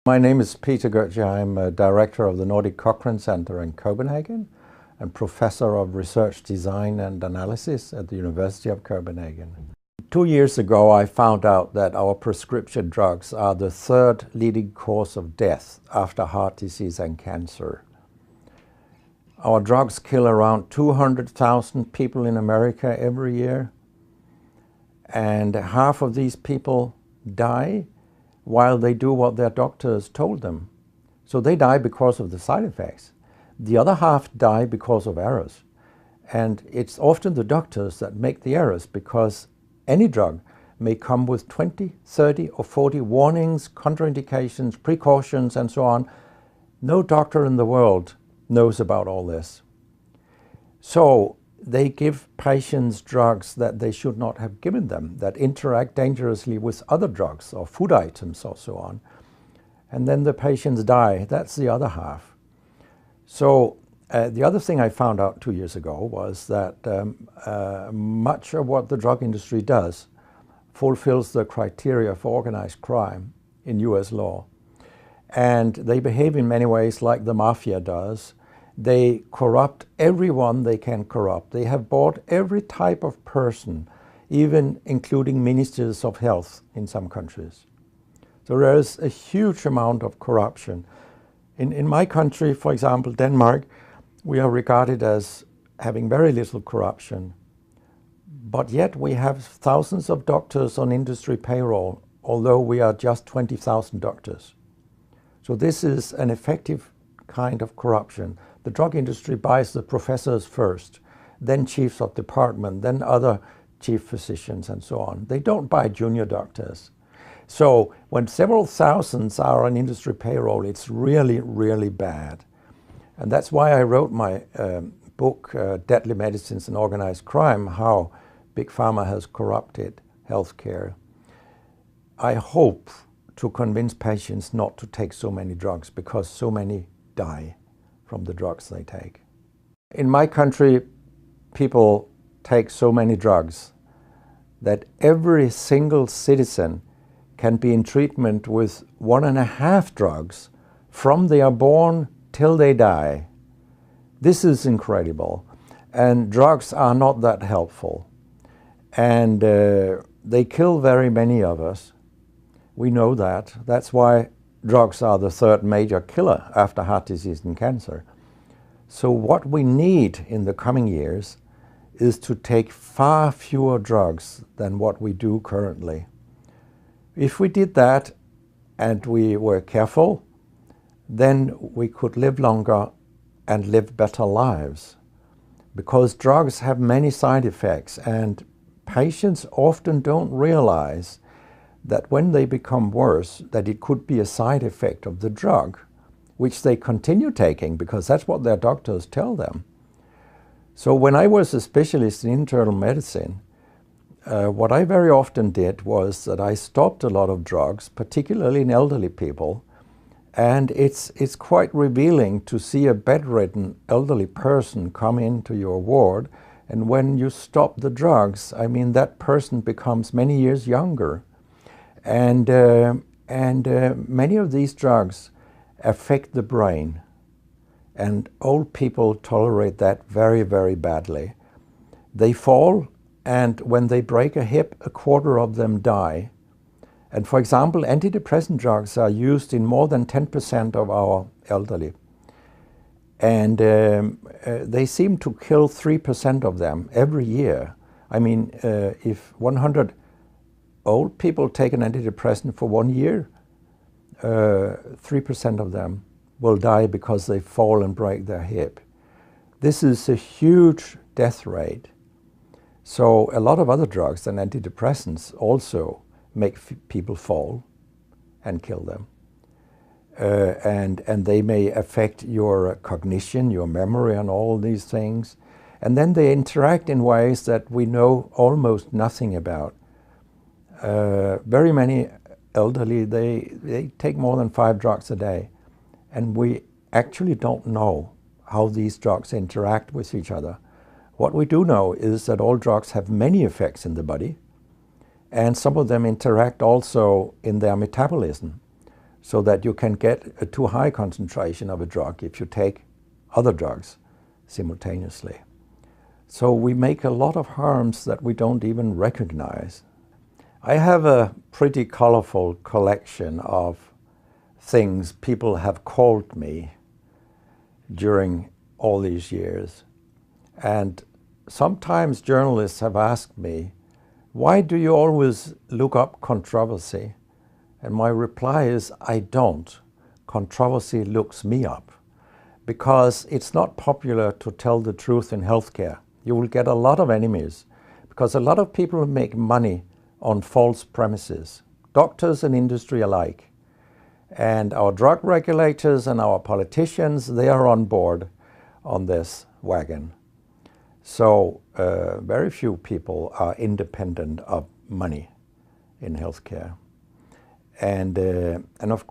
My name is Peter Goetje. I'm a director of the Nordic Cochrane Center in Copenhagen and professor of research design and analysis at the University of Copenhagen. 2 years ago, I found out that our prescription drugs are the third leading cause of death after heart disease and cancer. Our drugs kill around 200,000 people in America every year, and half of these people die while they do what their doctors told them. So they die because of the side effects. The other half die because of errors. And it's often the doctors that make the errors, because any drug may come with 20, 30 or 40 warnings, contraindications, precautions, and so on. No doctor in the world knows about all this. So they give patients drugs that they should not have given them, that interact dangerously with other drugs or food items or so on. And then the patients die. That's the other half. So the other thing I found out 2 years ago was that much of what the drug industry does fulfills the criteria for organized crime in US law. And they behave in many ways like the mafia does. They corrupt everyone they can corrupt. They have bought every type of person, even including ministers of health in some countries. So there is a huge amount of corruption. In my country, for example, Denmark, we are regarded as having very little corruption. But yet we have thousands of doctors on industry payroll, although we are just 20,000 doctors. So this is an effective kind of corruption. The drug industry buys the professors first, then chiefs of department, then other chief physicians and so on. They don't buy junior doctors. So when several thousands are on industry payroll, it's really, really bad. And that's why I wrote my book, Deadly Medicines and Organized Crime, How Big Pharma Has Corrupted Healthcare. I hope to convince patients not to take so many drugs, because so many die from the drugs they take. In my country, people take so many drugs that every single citizen can be in treatment with 1.5 drugs from they are born till they die. This is incredible. And drugs are not that helpful. And they kill very many of us. We know that. That's why drugs are the third major killer after heart disease and cancer. So what we need in the coming years is to take far fewer drugs than what we do currently. If we did that and we were careful, then we could live longer and live better lives. Because drugs have many side effects, and patients often don't realize that when they become worse, that it could be a side effect of the drug, which they continue taking because that's what their doctors tell them. So when I was a specialist in internal medicine, what I very often did was that I stopped a lot of drugs, particularly in elderly people, and it's quite revealing to see a bedridden elderly person come into your ward, and when you stop the drugs, I mean, that person becomes many years younger. And many of these drugs affect the brain, and old people tolerate that very, very badly. They fall, and when they break a hip, 1/4 of them die. And for example, antidepressant drugs are used in more than 10% of our elderly. And they seem to kill 3% of them every year. I mean, if 100 old people take an antidepressant for 1 year, 3% of them will die because they fall and break their hip. This is a huge death rate. So a lot of other drugs than antidepressants also make people fall and kill them. And they may affect your cognition, your memory, and all these things. And then they interact in ways that we know almost nothing about. Very many elderly, they take more than 5 drugs a day, and we actually don't know how these drugs interact with each other. What we do know is that all drugs have many effects in the body, and some of them interact also in their metabolism. so that you can get a too high concentration of a drug if you take other drugs simultaneously. So we make a lot of harms that we don't even recognize. I have a pretty colorful collection of things people have called me during all these years. And sometimes journalists have asked me, why do you always look up controversy? And my reply is, I don't. Controversy looks me up, because it's not popular to tell the truth in healthcare. You will get a lot of enemies, because a lot of people make money on false premises, doctors and industry alike. And our drug regulators and our politicians, they are on board on this wagon. So very few people are independent of money in healthcare. And of course,